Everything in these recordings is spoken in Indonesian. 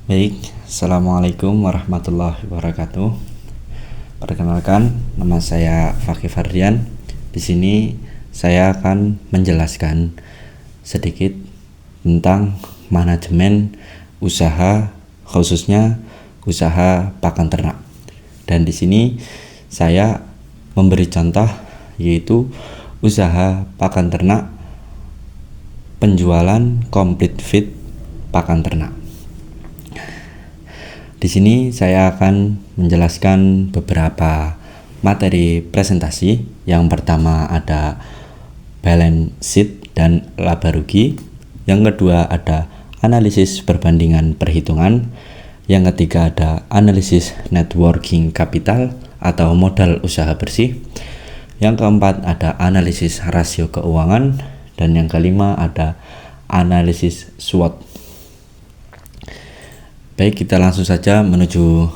Baik, Assalamualaikum warahmatullahi wabarakatuh. Perkenalkan, nama saya Fakih Fardian. Di sini saya akan menjelaskan sedikit tentang manajemen usaha, khususnya usaha pakan ternak. Dan di sini saya memberi contoh, yaitu usaha pakan ternak penjualan complete feed pakan ternak. Di sini saya akan menjelaskan beberapa materi presentasi. Yang pertama ada balance sheet dan laba rugi. Yang kedua ada analisis perbandingan perhitungan. Yang ketiga ada analisis net working capital atau modal usaha bersih. Yang keempat ada analisis rasio keuangan. Dan yang kelima ada analisis SWOT. Baik, kita langsung saja menuju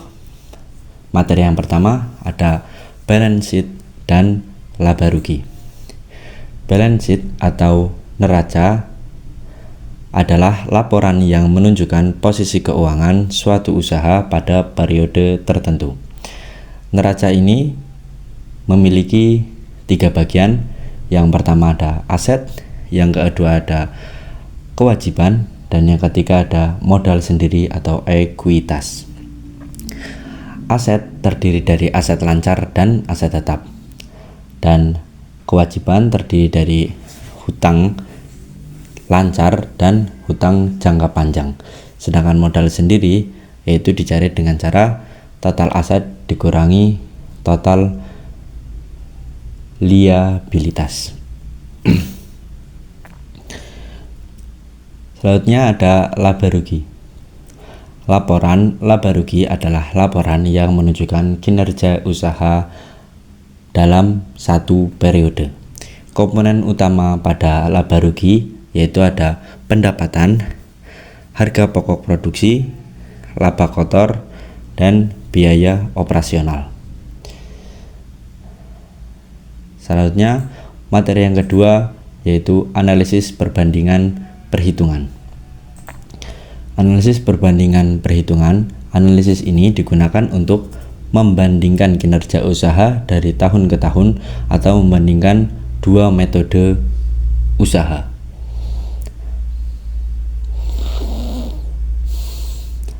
materi yang pertama, ada balance sheet dan laba rugi. Balance sheet atau neraca adalah laporan yang menunjukkan posisi keuangan suatu usaha pada periode tertentu. Neraca ini memiliki 3 bagian. Yang pertama ada aset, yang kedua ada kewajiban, dan yang ketiga ada modal sendiri atau ekuitas. Aset terdiri dari aset lancar dan aset tetap, dan kewajiban terdiri dari hutang lancar dan hutang jangka panjang. Sedangkan modal sendiri yaitu dicari dengan cara total aset dikurangi total liabilitas. Selanjutnya ada laba rugi. Laporan laba rugi adalah laporan yang menunjukkan kinerja usaha dalam satu periode. Komponen utama pada laba rugi yaitu ada pendapatan, harga pokok produksi, laba kotor, dan biaya operasional. Selanjutnya materi yang kedua yaitu analisis perbandingan perhitungan. Analisis perbandingan perhitungan. Analisis ini digunakan untuk membandingkan kinerja usaha dari tahun ke tahun atau membandingkan dua metode usaha.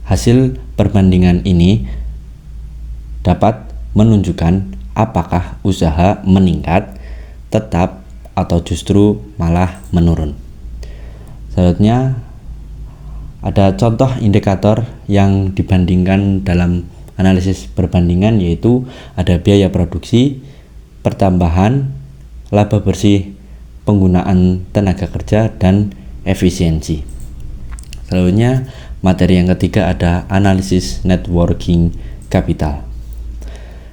Hasil perbandingan ini dapat menunjukkan apakah usaha meningkat, tetap, atau justru malah menurun. Selanjutnya ada contoh indikator yang dibandingkan dalam analisis perbandingan, yaitu ada biaya produksi, pertambahan, laba bersih, penggunaan tenaga kerja, dan efisiensi. Selanjutnya materi yang ketiga ada analisis net working capital,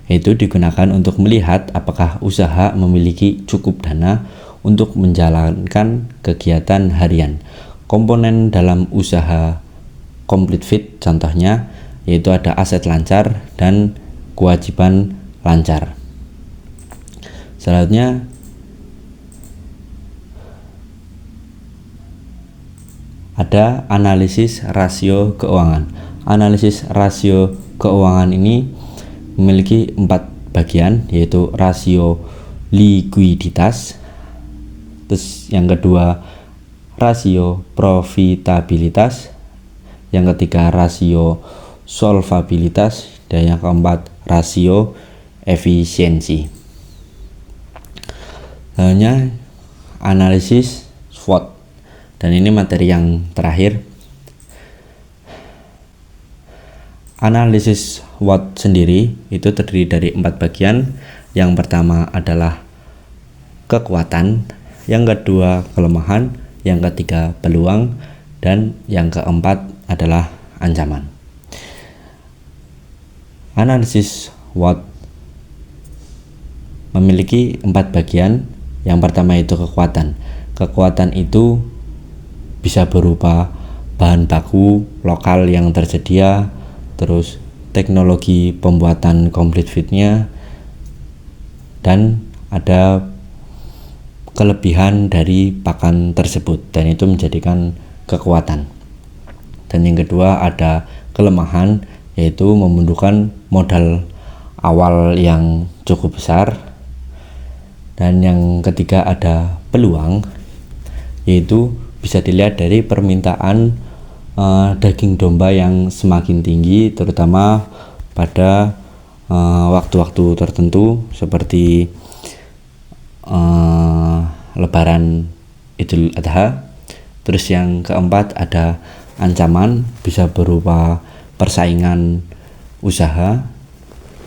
yaitu digunakan untuk melihat apakah usaha memiliki cukup dana untuk menjalankan kegiatan harian. Komponen dalam usaha complete feed contohnya yaitu ada aset lancar dan kewajiban lancar. Selanjutnya ada analisis rasio keuangan. Analisis rasio keuangan ini memiliki 4 bagian, yaitu rasio likuiditas, terus yang kedua rasio profitabilitas, yang ketiga rasio solvabilitas, dan yang keempat rasio efisiensi. Selanjutnya analisis SWOT, dan ini materi yang terakhir. Analisis SWOT sendiri itu terdiri dari 4 bagian. Yang pertama adalah kekuatan, yang kedua kelemahan, yang ketiga peluang, dan yang keempat adalah ancaman. Analisis SWOT memiliki 4 bagian. Yang pertama itu kekuatan. Kekuatan itu bisa berupa bahan baku lokal yang tersedia, terus teknologi pembuatan complete feed-nya, dan ada kelebihan dari pakan tersebut, dan itu menjadikan kekuatan. Dan yang kedua ada kelemahan, yaitu membutuhkan modal awal yang cukup besar. Dan yang ketiga ada peluang, yaitu bisa dilihat dari permintaan daging domba yang semakin tinggi, terutama pada waktu-waktu tertentu seperti Lebaran Idul Adha. Terus yang keempat ada ancaman, bisa berupa persaingan usaha.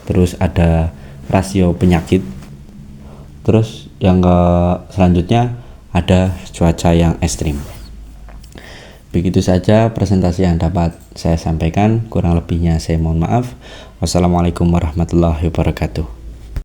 Terus ada rasio penyakit. Terus yang selanjutnya ada cuaca yang ekstrim. Begitu saja presentasi yang dapat saya sampaikan, kurang lebihnya saya mohon maaf. Wassalamualaikum warahmatullahi wabarakatuh.